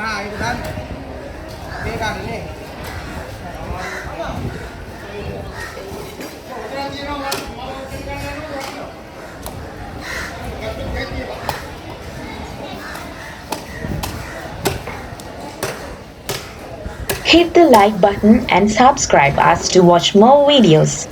itu kan. Oke kan ini. Hit the like button and subscribe us to watch more videos.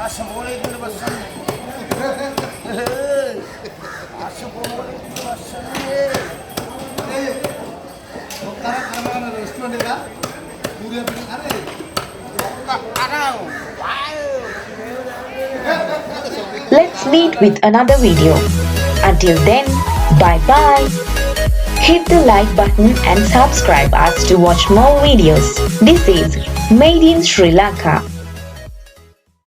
Asam boleh itu lepasan. Asam boleh itu lepasan. Sekarang karena restoran itu, puri apa ni? Arang. Let's meet with another video. Until then, bye bye. Hit the like button and subscribe us to watch more videos. This is Made in Sri Lanka.